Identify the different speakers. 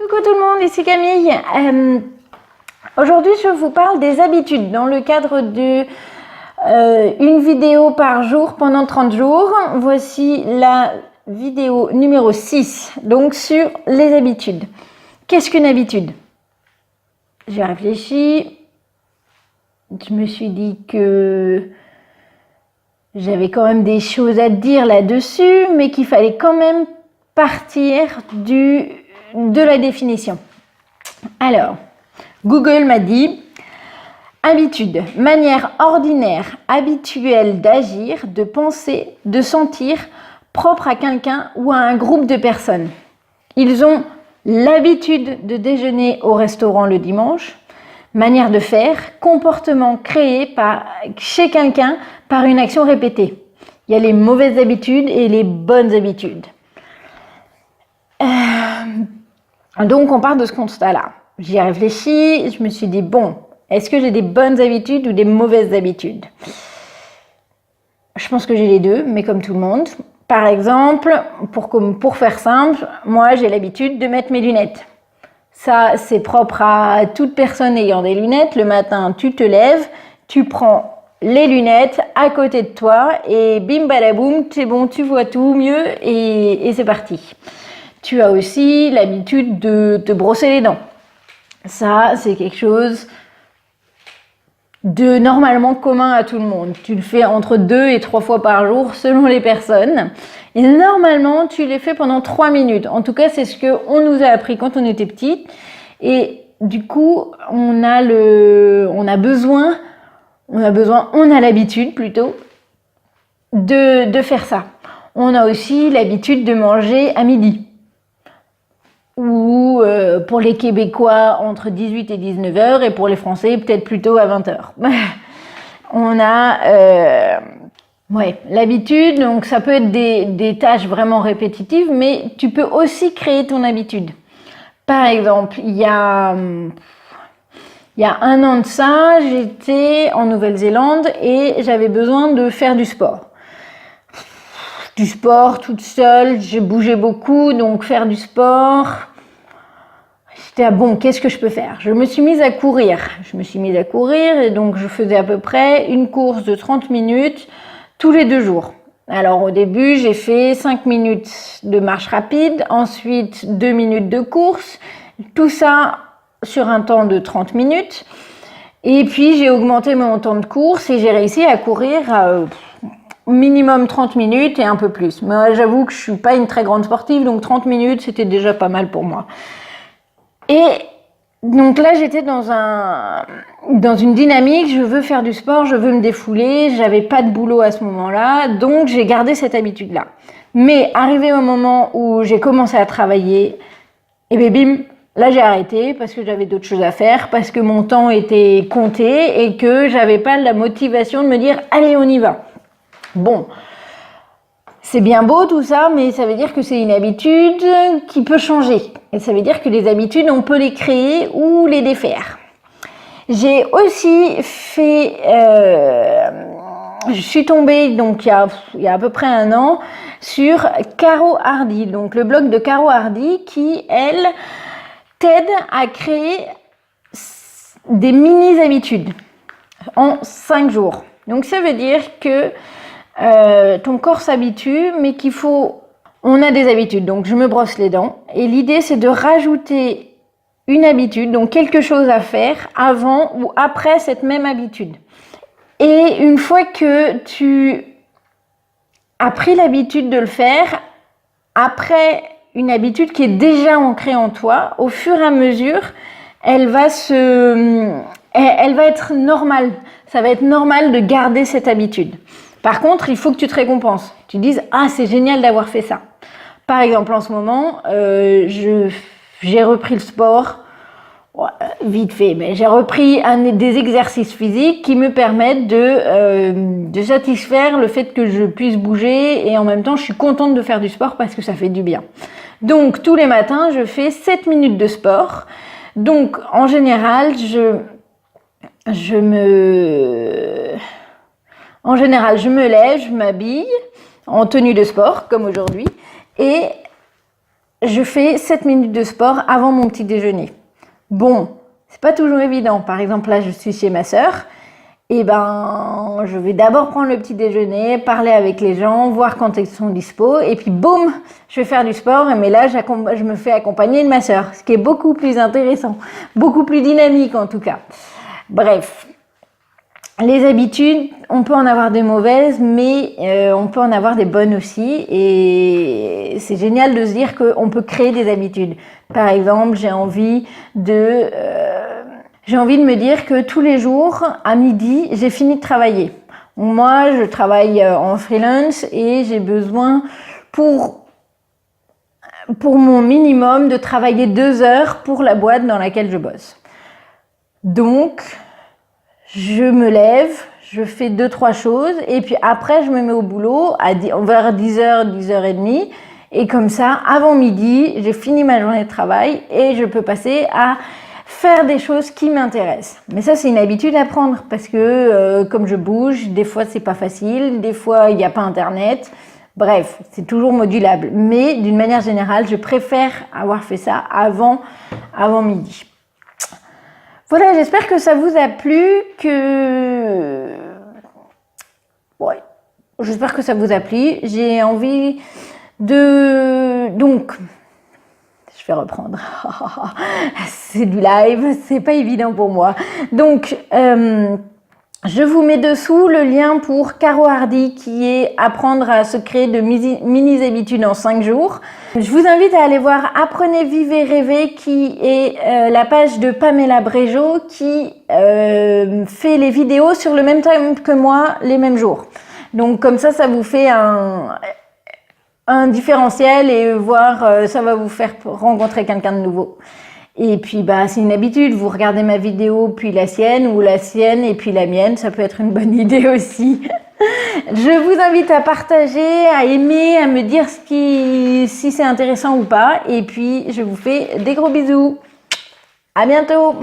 Speaker 1: Coucou tout le monde, ici Camille. Aujourd'hui, je vous parle des habitudes dans le cadre de une vidéo par jour pendant 30 jours. Voici la vidéo numéro 6, donc sur les habitudes. Qu'est-ce qu'une habitude? J'ai réfléchi, je me suis dit que j'avais quand même des choses à dire là-dessus, mais qu'il fallait quand même partir de la définition. Alors, Google m'a dit habitude, manière ordinaire, habituelle d'agir, de penser, de sentir, propre à quelqu'un ou à un groupe de personnes. Ils ont l'habitude de déjeuner au restaurant le dimanche, manière de faire, comportement créé chez quelqu'un par une action répétée. Il y a les mauvaises habitudes et les bonnes habitudes. Donc on part de ce constat-là. J'y ai réfléchi, je me suis dit, bon, est-ce que j'ai des bonnes habitudes ou des mauvaises habitudes? Je pense que j'ai les deux, mais comme tout le monde. Par exemple, pour faire simple, moi j'ai l'habitude de mettre mes lunettes. Ça, c'est propre à toute personne ayant des lunettes. Le matin, tu te lèves, tu prends les lunettes à côté de toi et bim badaboum, c'est bon, tu vois tout mieux et c'est parti. Tu as aussi l'habitude de te brosser les dents. Ça, c'est quelque chose de normalement commun à tout le monde. Tu le fais entre 2 et 3 fois par jour selon les personnes. Et normalement, tu les fais pendant 3 minutes. En tout cas, c'est ce qu'on nous a appris quand on était petite. Et du coup, on a l'habitude plutôt de faire ça. On a aussi l'habitude de manger à midi. Ou pour les Québécois entre 18 et 19 heures et pour les Français peut-être plutôt à 20 heures. On a l'habitude, donc ça peut être des tâches vraiment répétitives, mais tu peux aussi créer ton habitude. Par exemple, il y a 1 an de ça, j'étais en Nouvelle-Zélande et j'avais besoin de faire du sport. Du sport toute seule, j'ai bougé beaucoup, donc faire du sport, j'étais bon, qu'est-ce que je peux faire? Je me suis mise à courir et donc je faisais à peu près une course de 30 minutes tous les 2 jours. Alors au début, j'ai fait 5 minutes de marche rapide, ensuite 2 minutes de course, tout ça sur un temps de 30 minutes. Et puis j'ai augmenté mon temps de course et j'ai réussi à courir minimum 30 minutes et un peu plus. Mais j'avoue que je suis pas une très grande sportive, donc 30 minutes, c'était déjà pas mal pour moi. Et donc là, j'étais dans une dynamique, je veux faire du sport, je veux me défouler, j'avais pas de boulot à ce moment-là, donc j'ai gardé cette habitude-là. Mais arrivé au moment où j'ai commencé à travailler, et bien bim, là j'ai arrêté parce que j'avais d'autres choses à faire, parce que mon temps était compté et que j'avais pas la motivation de me dire « allez, on y va ». Bon, c'est bien beau tout ça, mais ça veut dire que c'est une habitude qui peut changer. Et ça veut dire que les habitudes, on peut les créer ou les défaire. J'ai aussi fait... je suis tombée, donc il y a à peu près 1 an, sur Caro Hardy, donc le blog de Caro Hardy qui, elle, t'aide à créer des mini-habitudes en 5 jours. Donc ça veut dire que ton corps s'habitue, mais on a des habitudes, donc je me brosse les dents, et l'idée c'est de rajouter une habitude, donc quelque chose à faire avant ou après cette même habitude. Et une fois que tu as pris l'habitude de le faire, après une habitude qui est déjà ancrée en toi, au fur et à mesure, elle va être normale. Ça va être normal de garder cette habitude. Par contre, il faut que tu te récompenses. Tu dises « Ah, c'est génial d'avoir fait ça ». Par exemple, en ce moment, j'ai repris le sport, vite fait, mais j'ai repris des exercices physiques qui me permettent de satisfaire le fait que je puisse bouger et en même temps, je suis contente de faire du sport parce que ça fait du bien. Donc, tous les matins, je fais 7 minutes de sport. Donc, en général, je me lève, je m'habille en tenue de sport, comme aujourd'hui, et je fais 7 minutes de sport avant mon petit déjeuner. Bon, c'est pas toujours évident. Par exemple, là, je suis chez ma sœur. Et ben, je vais d'abord prendre le petit déjeuner, parler avec les gens, voir quand ils sont dispo, et puis boum, je vais faire du sport. Mais là, je me fais accompagner de ma sœur, ce qui est beaucoup plus intéressant, beaucoup plus dynamique en tout cas. Bref, les habitudes, on peut en avoir des mauvaises, mais on peut en avoir des bonnes aussi. Et c'est génial de se dire qu'on peut créer des habitudes. Par exemple, j'ai envie de me dire que tous les jours, à midi, j'ai fini de travailler. Moi, je travaille en freelance et j'ai besoin pour mon minimum de travailler 2 heures pour la boîte dans laquelle je bosse. Donc, je me lève, je fais 2-3 choses et puis après, je me mets au boulot vers 10h, 10h30. Et comme ça, avant midi, j'ai fini ma journée de travail et je peux passer à faire des choses qui m'intéressent. Mais ça, c'est une habitude à prendre parce que comme je bouge, des fois, c'est pas facile, des fois, il n'y a pas Internet. Bref, c'est toujours modulable. Mais d'une manière générale, je préfère avoir fait ça avant midi. Voilà, j'espère que ça vous a plu, j'espère que ça vous a plu. J'ai envie donc, je vais reprendre. C'est du live, c'est pas évident pour moi. Donc, je vous mets dessous le lien pour Caro Hardy qui est apprendre à se créer de mini-habitudes en 5 jours. Je vous invite à aller voir Apprenez, Vivez, Rêvez qui est la page de Pamela Brégeot qui fait les vidéos sur le même temps que moi les mêmes jours. Donc comme ça vous fait un différentiel et ça va vous faire rencontrer quelqu'un de nouveau. Et puis c'est une habitude, vous regardez ma vidéo puis la sienne ou la sienne et puis la mienne, ça peut être une bonne idée aussi. Je vous invite à partager, à aimer, à me dire si c'est intéressant ou pas et puis je vous fais des gros bisous. À bientôt.